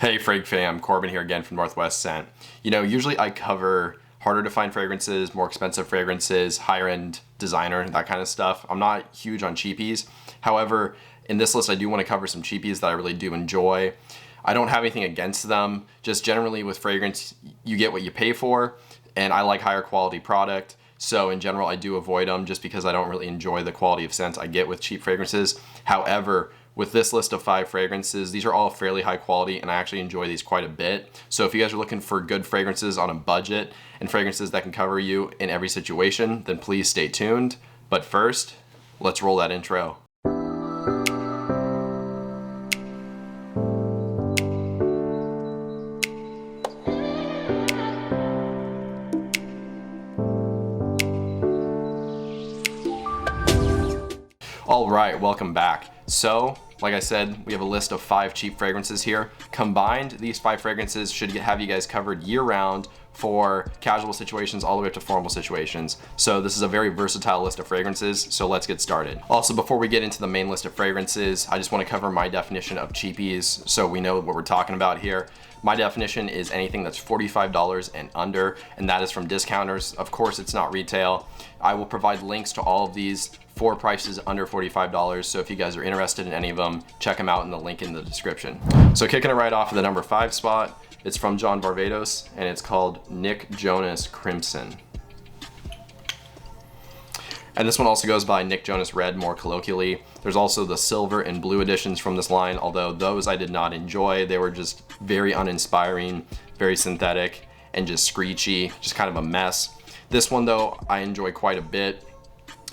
Hey Frag fam, Corbin here again from Northwest Scent. Usually I cover harder to find fragrances, more expensive fragrances, higher end designer, that kind of stuff. I'm not huge on cheapies. However, in this list I do want to cover some cheapies that I really do enjoy. I don't have anything against them, just generally with fragrance you get what you pay for, and I like higher quality product. So in general I do avoid them just because I don't really enjoy the quality of scents I get with cheap fragrances. However, with this list of 5 fragrances, these are all fairly high quality and I actually enjoy these quite a bit. So if you guys are looking for good fragrances on a budget and fragrances that can cover you in every situation, then please stay tuned. But first, let's roll that intro. All right, welcome back. So, like I said, we have a list of 5 cheap fragrances here. Combined, these 5 fragrances should have you guys covered year-round for casual situations all the way up to formal situations. So this is a very versatile list of fragrances, so let's get started. Also, before we get into the main list of fragrances, I just want to cover my definition of cheapies so we know what we're talking about here. My definition is anything that's $45 and under, and that is from discounters. Of course, it's not retail. I will provide links to all of these for prices under $45, so if you guys are interested in any of them, check them out in the link in the description. So kicking it right off at the number 5 spot, it's from John Varvatos, and it's called Nick Jonas Crimson. And this one also goes by Nick Jonas Red more colloquially. There's also the silver and blue editions from this line, although those I did not enjoy. They were just very uninspiring, very synthetic, and just screechy, just kind of a mess. This one though, I enjoy quite a bit.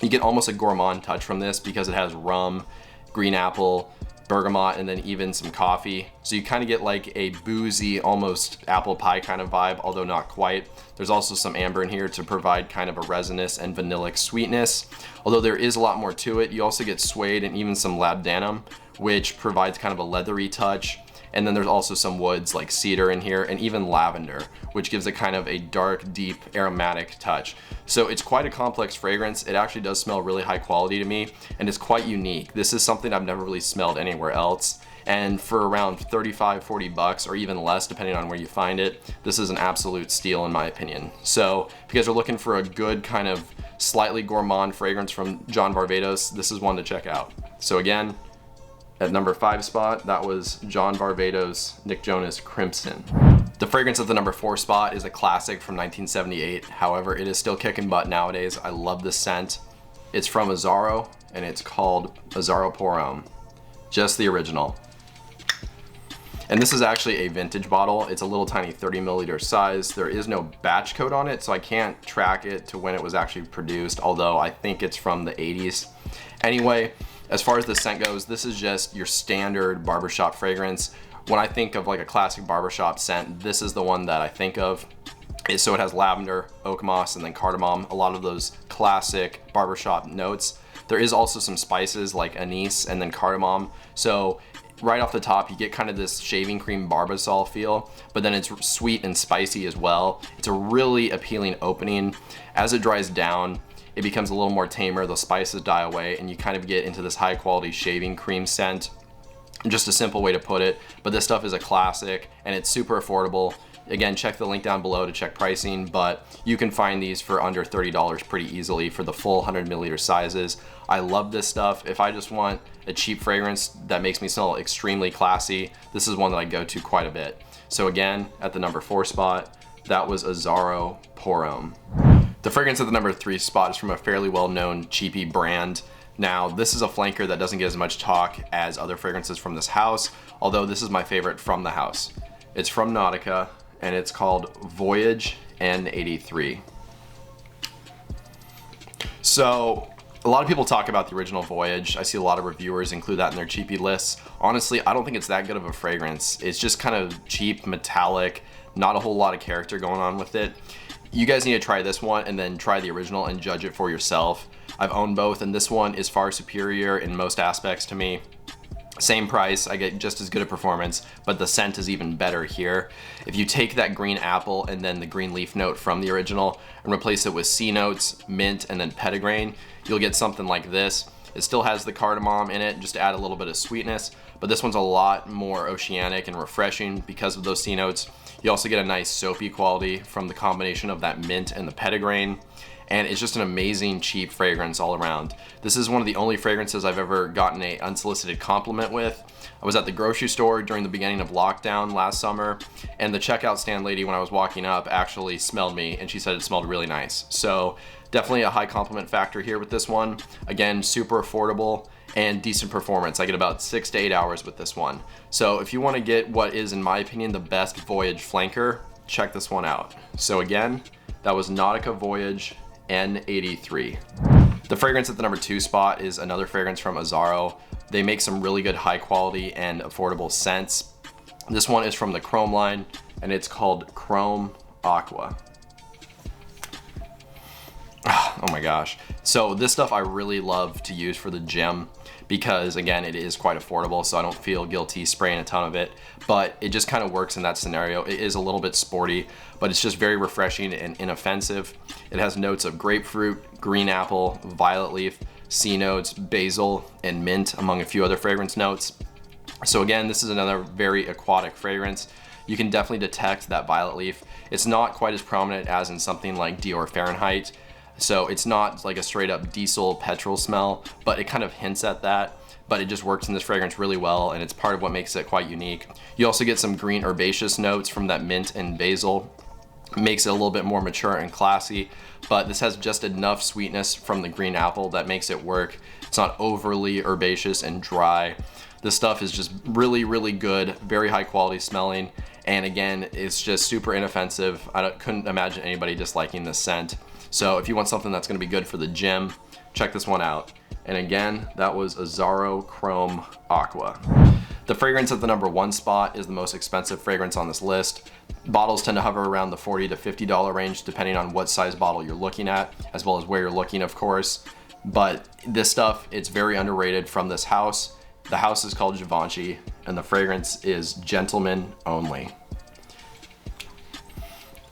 You get almost a gourmand touch from this because it has rum, green apple, bergamot, and then even some coffee. So you kind of get like a boozy, almost apple pie kind of vibe, although not quite. There's also some amber in here to provide kind of a resinous and vanillic sweetness. Although there is a lot more to it, you also get suede and even some labdanum, which provides kind of a leathery touch. And then there's also some woods like cedar in here and even lavender, which gives it kind of a dark, deep, aromatic touch. So it's quite a complex fragrance. It actually does smell really high quality to me, and it's quite unique. This is something I've never really smelled anywhere else. And for around 35, 40 bucks or even less, depending on where you find it, this is an absolute steal in my opinion. So if you guys are looking for a good kind of slightly gourmand fragrance from John Varvatos, this is one to check out. So again, at number 5 spot, that was John Varvatos Nick Jonas Crimson. The fragrance at the number 4 spot is a classic from 1978. However, it is still kicking butt nowadays. I love this scent. It's from Azzaro, and it's called Azzaro Pour Homme. Just the original. And this is actually a vintage bottle. It's a little tiny 30 milliliter size. There is no batch code on it, so I can't track it to when it was actually produced, although I think it's from the 80s. Anyway, as far as the scent goes, this is just your standard barbershop fragrance. When I think of like a classic barbershop scent, this is the one that I think of. So it has lavender, oak moss, and then cardamom, a lot of those classic barbershop notes. There is also some spices like anise and then cardamom. So right off the top, you get kind of this shaving cream barbasol feel, but then it's sweet and spicy as well. It's a really appealing opening. As it dries down, it becomes a little more tamer, the spices die away, and you kind of get into this high quality shaving cream scent. Just a simple way to put it, but this stuff is a classic and it's super affordable. Again, check the link down below to check pricing, but you can find these for under $30 pretty easily for the full 100 milliliter sizes. I love this stuff. If I just want a cheap fragrance that makes me smell extremely classy, this is one that I go to quite a bit. So again, at the number 4 spot, that was Azzaro Pour Homme. The fragrance at the number 3 spot is from a fairly well-known cheapy brand. Now, this is a flanker that doesn't get as much talk as other fragrances from this house, although this is my favorite from the house. It's from Nautica, and it's called Voyage N-83. So, a lot of people talk about the original Voyage. I see a lot of reviewers include that in their cheapy lists. Honestly, I don't think it's that good of a fragrance. It's just kind of cheap, metallic, not a whole lot of character going on with it. You guys need to try this one and then try the original and judge it for yourself. I've owned both, and this one is far superior in most aspects to me. Same price, I get just as good a performance, but the scent is even better here. If you take that green apple and then the green leaf note from the original and replace it with C notes, mint, and then petitgrain, you'll get something like this. It still has the cardamom in it just to add a little bit of sweetness, but this one's a lot more oceanic and refreshing because of those C notes. You also get a nice soapy quality from the combination of that mint and the petitgrain, and it's just an amazing cheap fragrance all around. This is one of the only fragrances I've ever gotten an unsolicited compliment with. I was at the grocery store during the beginning of lockdown last summer, and the checkout stand lady, when I was walking up, actually smelled me, and she said it smelled really nice. So definitely a high compliment factor here with this one. Again, super affordable and decent performance. I get about 6 to 8 hours with this one. So if you want to get what is, in my opinion, the best voyage flanker, check this one out. So again, that was Nautica Voyage N-83. The fragrance at the number 2 spot is another fragrance from Azzaro. They make some really good high quality and affordable scents. This one is from the Chrome line, and it's called Chrome Aqua. Oh my gosh. So this stuff I really love to use for the gym because, again, it is quite affordable, so I don't feel guilty spraying a ton of it, but it just kind of works in that scenario. It is a little bit sporty, but it's just very refreshing and inoffensive. It has notes of grapefruit, green apple, violet leaf, C notes, basil, and mint, among a few other fragrance notes. So again, this is another very aquatic fragrance. You can definitely detect that violet leaf. It's not quite as prominent as in something like Dior Fahrenheit. So it's not like a straight up diesel petrol smell, but it kind of hints at that. But it just works in this fragrance really well, and it's part of what makes it quite unique. You also get some green herbaceous notes from that mint and basil. It makes it a little bit more mature and classy, but this has just enough sweetness from the green apple that makes it work. It's not overly herbaceous and dry. This stuff is just really, really good, very high quality smelling, and again, it's just super inoffensive. Couldn't imagine anybody disliking this scent. So if you want something that's gonna be good for the gym, check this one out. And again, that was Azzaro Chrome Aqua. The fragrance at the number 1 spot is the most expensive fragrance on this list. Bottles tend to hover around the $40 to $50 range depending on what size bottle you're looking at, as well as where you're looking, of course. But this stuff, it's very underrated from this house. The house is called Givenchy, and the fragrance is Gentlemen Only.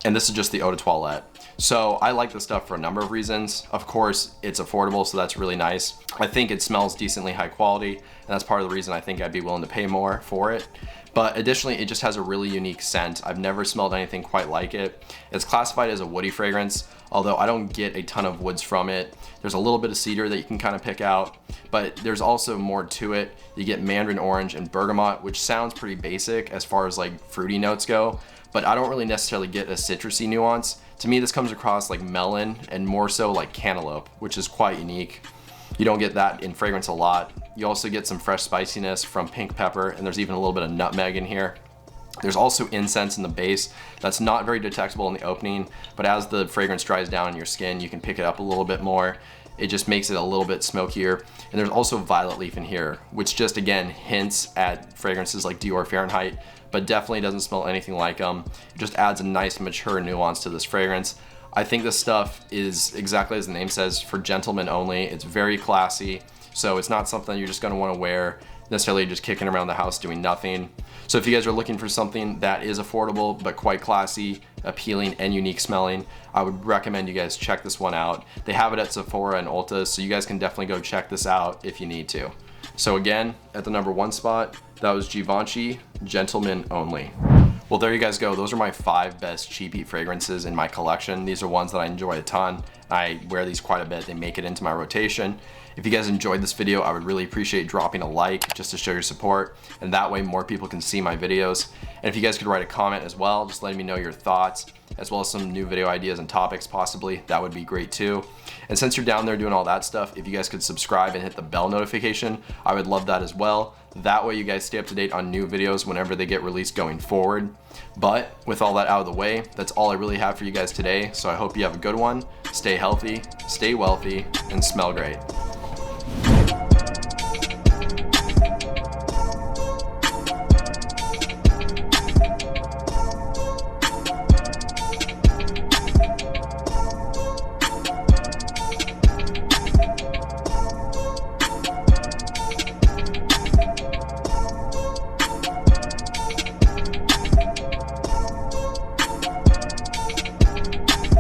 And this is just the eau de toilette. So I like this stuff for a number of reasons. Of course, it's affordable, so that's really nice. I think it smells decently high quality, and that's part of the reason I think I'd be willing to pay more for it. But additionally, it just has a really unique scent. I've never smelled anything quite like it. It's classified as a woody fragrance, although I don't get a ton of woods from it. There's a little bit of cedar that you can kind of pick out, but there's also more to it. You get mandarin orange and bergamot, which sounds pretty basic as far as like fruity notes go, but I don't really necessarily get a citrusy nuance. To me, this comes across like melon and more so like cantaloupe, which is quite unique. You don't get that in fragrance a lot. You also get some fresh spiciness from pink pepper, and there's even a little bit of nutmeg in here. There's also incense in the base that's not very detectable in the opening, but as the fragrance dries down in your skin, you can pick it up a little bit more. It just makes it a little bit smokier. And there's also violet leaf in here, which just again hints at fragrances like Dior Fahrenheit, but definitely doesn't smell anything like them. It just adds a nice mature nuance to this fragrance. I think this stuff is exactly as the name says, for gentlemen only. It's very classy, so it's not something you're just gonna wanna wear necessarily just kicking around the house doing nothing. So if you guys are looking for something that is affordable but quite classy, appealing, and unique smelling, I would recommend you guys check this one out. They have it at Sephora and Ulta, so you guys can definitely go check this out if you need to. So again, at the number 1 spot, that was Givenchy Gentlemen Only. Well, there you guys go. Those are my 5 best cheapy fragrances in my collection. These are ones that I enjoy a ton. I wear these quite a bit. They make it into my rotation. If you guys enjoyed this video, I would really appreciate dropping a like just to show your support, and that way more people can see my videos. And if you guys could write a comment as well, just letting me know your thoughts, as well as some new video ideas and topics possibly, that would be great too. And since you're down there doing all that stuff, if you guys could subscribe and hit the bell notification, I would love that as well. That way you guys stay up to date on new videos whenever they get released going forward. But with all that out of the way, that's all I really have for you guys today. So I hope you have a good one, stay healthy, stay wealthy, and smell great.